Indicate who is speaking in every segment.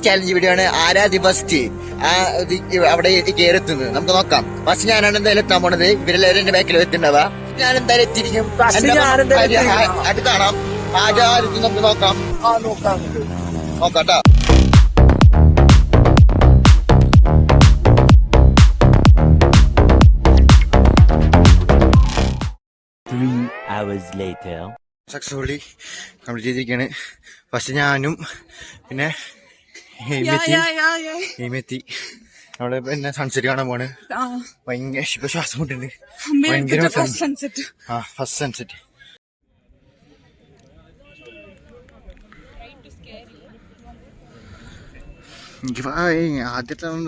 Speaker 1: Challenge video ആണ്. ആരാധി first അവിടെ കയറെത്തുന്നത് നമുക്ക് നോക്കാം. ഫസ്റ്റ് ഞാനാണ് എന്തായാലും എത്താൻ പോണത്. ഇവരെല്ലാവരും എന്റെ ബാക്കിൽ എത്തുന്നവ. ഞാൻ എന്തായാലും എത്തിയിരിക്കും. അത് കാണാം. ആരാധി നമുക്ക് നോക്കാം. നോക്കാട്ടോ. സക്സസ്ഫുള്ളി കംപ്ലീറ്റ് ചെയ്തിരിക്കുകയാണ്. ഫസ്റ്റ് ഞാനും പിന്നെ ഹേമെത്തി നമ്മള് പിന്നെ സൺസെറ്റ് കാണാൻ പോണ്. ഭയങ്കര ഇപ്പൊ ശ്വാസം മുട്ടുണ്ട്. ഭയങ്കര ഫസ്റ്റ് സൺസെറ്റ്. എനിക്ക് ആദ്യത്തെ അത്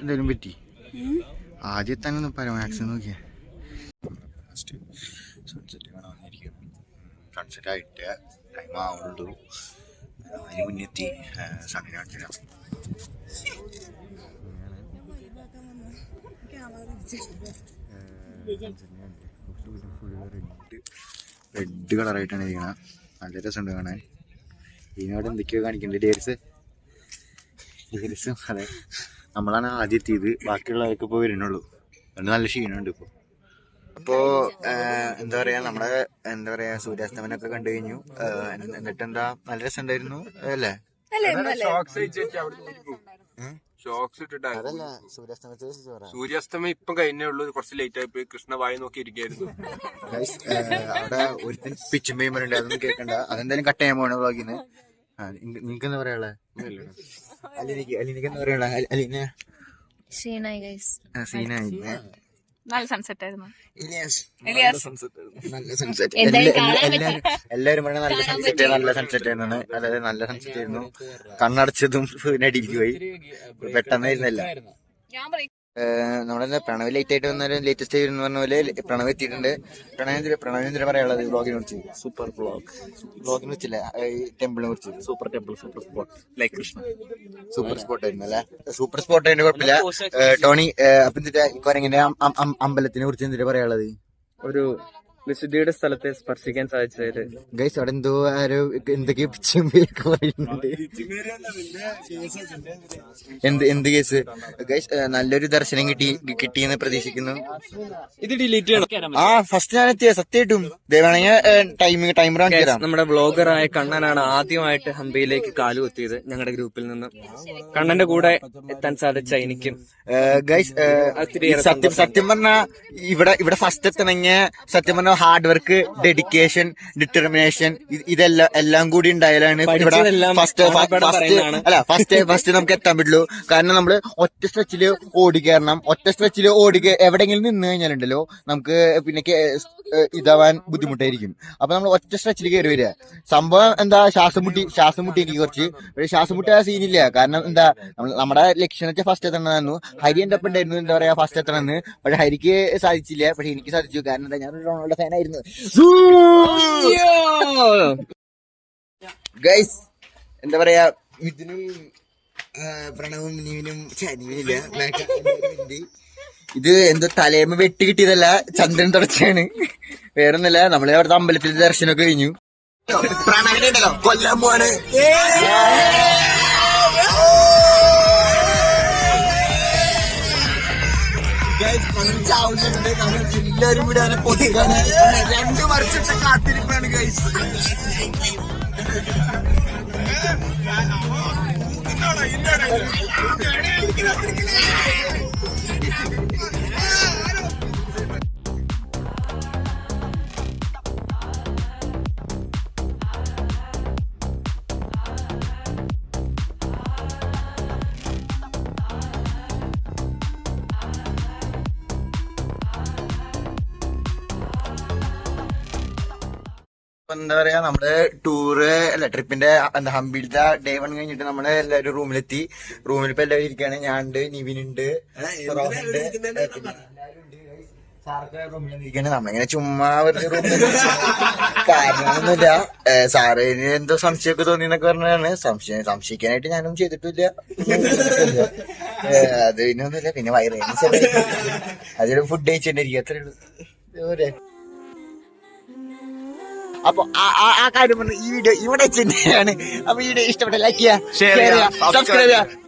Speaker 1: എന്തായാലും പറ്റി. ആദ്യത്തെ ഒന്ന് പരമാക്സിമം നോക്കിയാ സൺസെറ്റ് കാണാൻ വന്നിരിക്കും. സൺസെറ്റ് ആയിട്ട് ടൈം ആവുള്ളൂ. അതിന് മുന്നെത്തി സണ്ണിനെ കാണിച്ചിടാം. റെഡ് കളറായിട്ടാണ് ഇരിക്കണ. നല്ല രസമുണ്ട് കാണാൻ. ഇതിനോട് എന്തൊക്കെയോ കാണിക്കണ്ടേ ഡേറ്റ്സും. അതെ, നമ്മളാണ് ആദ്യം എത്തിയത്. ബാക്കിയുള്ളവർക്ക് ഇപ്പോൾ വരുന്നുള്ളൂ. അതുകൊണ്ട് നല്ല ക്ഷീണമുണ്ട് ഇപ്പോൾ. അപ്പോ എന്താ പറയാ, നമ്മളെ എന്താ പറയാ സൂര്യാസ്തമനൊക്കെ കണ്ടു കഴിഞ്ഞു. എന്നിട്ട് എന്താ നല്ല രസം ഉണ്ടായിരുന്നു അല്ലേ? അതല്ല,
Speaker 2: സൂര്യാസ്തമയം ഇപ്പം കഴിഞ്ഞേ ഉള്ളൂ. കുറച്ച് ലേറ്റ് ആയി പോയി. കൃഷ്ണ വായി നോക്കി ഇരിക്കായിരുന്നു.
Speaker 1: അവിടെ ഒരുത്തൻ പിച്ചും പേയ്മന്റ് അതൊന്നും കേൾക്കണ്ട. അതെന്തായാലും കട്ട് ചെയ്യാൻ പോണ വ്ളോഗിന്ന്. നിനക്ക് എന്താ പറയാ? അലിനിക്ക് എന്താ പറയാ? അലിനെ സീനായി.
Speaker 3: നല്ല സൺസെറ്റ് ആയിരുന്നു.
Speaker 1: നല്ല സൺസെറ്റ്. എല്ലാരും പറഞ്ഞ നല്ല സൺസെറ്റ് ആയിരുന്നു. അതായത് നല്ല സൺസെറ്റ് ആയിരുന്നു. കണ്ണടച്ചതും നടിക്ക് പോയി. പെട്ടെന്ന് ആയിരുന്നല്ല. നമ്മളെന്താ പ്രണവ് ലേറ്റ് ആയിട്ട് വന്നാലും ലേറ്റസ്റ്റ് എന്ന് പറഞ്ഞ പോലെ പ്രണവ് എത്തിയിട്ടുണ്ട്. പ്രണവിന് പറയാനുള്ളത് വ്ളോഗിനെ കുറിച്ച്? സൂപ്പർ വ്ളോഗിനെ കുറിച്ചില്ല, ടെമ്പിളിനെ കുറിച്ച്. Super temple, super spot, like Krishna. Super spot ആയിരുന്നു അല്ലെ? സൂപ്പർ സ്പോട്ട് ആയിട്ട് കുഴപ്പമില്ല. ടോണി അപ്പൊ എന്തിട്ടാ കൊരങ്ങിന്റെ അമ്പലത്തിനെ കുറിച്ച് എന്തിട്ടാ പറയാനുള്ളത്?
Speaker 4: ഒരു വിശുദ്ധിയുടെ സ്ഥലത്തെ സ്പർശിക്കാൻ സാധിച്ചത്.
Speaker 1: ഗൈസ് അവിടെ എന്തോ ആരോ എന്തൊക്കെയോ പറയുന്നുണ്ട്. എന്ത് കേസ്? ഗൈസ് നല്ലൊരു ദർശനം കിട്ടിയെന്ന് പ്രതീക്ഷിക്കുന്നു.
Speaker 4: ഇത് ഡിലീറ്റ് ചെയ്യണം.
Speaker 1: ഫസ്റ്റ് ഞാൻ എത്തിയ സത്യമായിട്ടും വേണമെങ്കിൽ ടൈമർ
Speaker 4: നമ്മുടെ വ്ളോഗറായ കണ്ണനാണ് ആദ്യമായിട്ട് ഹംപിയിലേക്ക് കാലുകുത്തിയത് ഞങ്ങളുടെ ഗ്രൂപ്പിൽ നിന്ന്. കണ്ണന്റെ കൂടെ എത്താൻ സാധിച്ച എനിക്കും
Speaker 1: ഗൈസ് സത്യം പറഞ്ഞ ഇവിടെ ഫസ്റ്റ് എത്തണമെങ്കിൽ സത്യം പറഞ്ഞ ഹാർഡ് വർക്ക്, ഡെഡിക്കേഷൻ, ഡിറ്റർമിനേഷൻ എല്ലാം കൂടി ഉണ്ടായാലാണ് ഫസ്റ്റ് നമുക്ക് എത്താൻ പറ്റുള്ളൂ. കാരണം നമ്മള് ഒറ്റ സ്ട്രെച്ചില് ഓടിക്കയറണം. ഒറ്റ സ്ട്രെച്ചില് എവിടെയെങ്കിലും നിന്ന് കഴിഞ്ഞാലുണ്ടല്ലോ നമുക്ക് പിന്നെ ഇതാവാൻ ബുദ്ധിമുട്ടായിരിക്കും. അപ്പൊ നമ്മൾ ഒറ്റ സ്ട്രെച്ചിൽ കയറി വരിക. സംഭവം എന്താ, ശ്വാസം മുട്ടി എനിക്ക് കുറച്ച്. പക്ഷെ ശ്വാസം മുട്ടിയ സീനില്ല. കാരണം എന്താ, നമ്മുടെ ലക്ഷ്യം വെച്ചാൽ ഫസ്റ്റ് എത്തണമെന്നായിരുന്നു. ഹരി എന്റെ ഒപ്പം ഉണ്ടായിരുന്നു, എന്താ പറയാ, ഫസ്റ്റ് എത്തണമെന്ന്. പക്ഷെ ഹരിക്ക് സാധിച്ചില്ല. പക്ഷെ എനിക്ക് സാധിച്ചു. കാരണം എന്താ, ഞാൻ റൊണാൾഡോ ഫാനായിരുന്നു. ഗൈസ് എന്താ പറയാ, മിഥുനും പ്രണവും നീവിനും ഇത് എന്തോ തലേമ വെട്ടി കിട്ടിയതല്ല, ചന്ദ്രൻ തുടച്ചാണ്. വേറൊന്നല്ല, നമ്മളെ അവിടുത്തെ അമ്പലത്തിലെ ദർശനമൊക്കെ കഴിഞ്ഞു. പ്രണവിനുണ്ടല്ലോ കൊല്ലാൻ പോവാണ്. ചാവുന്നുണ്ട്. നമ്മൾ എല്ലാവരും കൂടെ അവനെ പൊതിക്കാണ്. 2 വർഷത്തെ കാത്തിരിപ്പാണ് ഗൈസ്. എന്താ പറയാ, നമ്മുടെ ടൂറ് ട്രിപ്പിന്റെ ഹംപിയിലത്തെ ഡേ 1 കഴിഞ്ഞിട്ട് നമ്മള് എല്ലാവരും റൂമിലെത്തി. റൂമിൽ ഇപ്പൊ എല്ലാവരും ഇരിക്കുകയാണ്. ഞാനുണ്ട്, നിവിനുണ്ട്, സാറൊക്കെ റൂമിലിരിക്കുകയാണ്. നമ്മളിങ്ങനെ ചുമ്മാ വെറുതെ റൂമിൽ കാരണമൊന്നുമില്ല. സാറിന് എന്തോ സംശയമൊക്കെ തോന്നിന്നൊക്കെ പറഞ്ഞാണ്. സംശയിക്കാനായിട്ട് ഞാനൊന്നും ചെയ്തിട്ടില്ല. അത് പിന്നൊന്നുമില്ല. പിന്നെ വയറേന് അതിൽ ഫുഡ് കഴിച്ചിട്ടിരിക്കും, അത്രേ ഉള്ളൂ. അപ്പൊ ആ കാര്യം പറഞ്ഞ് ഈ വീഡിയോ ഇവിടെ വെച്ച് തന്നെയാണ്. അപ്പൊ വീഡിയോ ഇഷ്ടപ്പെട്ട ലൈക്ക് ചെയ്യുക,
Speaker 2: Share
Speaker 1: ഷെയർ
Speaker 2: ചെയ്യുക,
Speaker 1: ചെയ്യുക, സബ്സ്ക്രൈബ് ചെയ്യുക.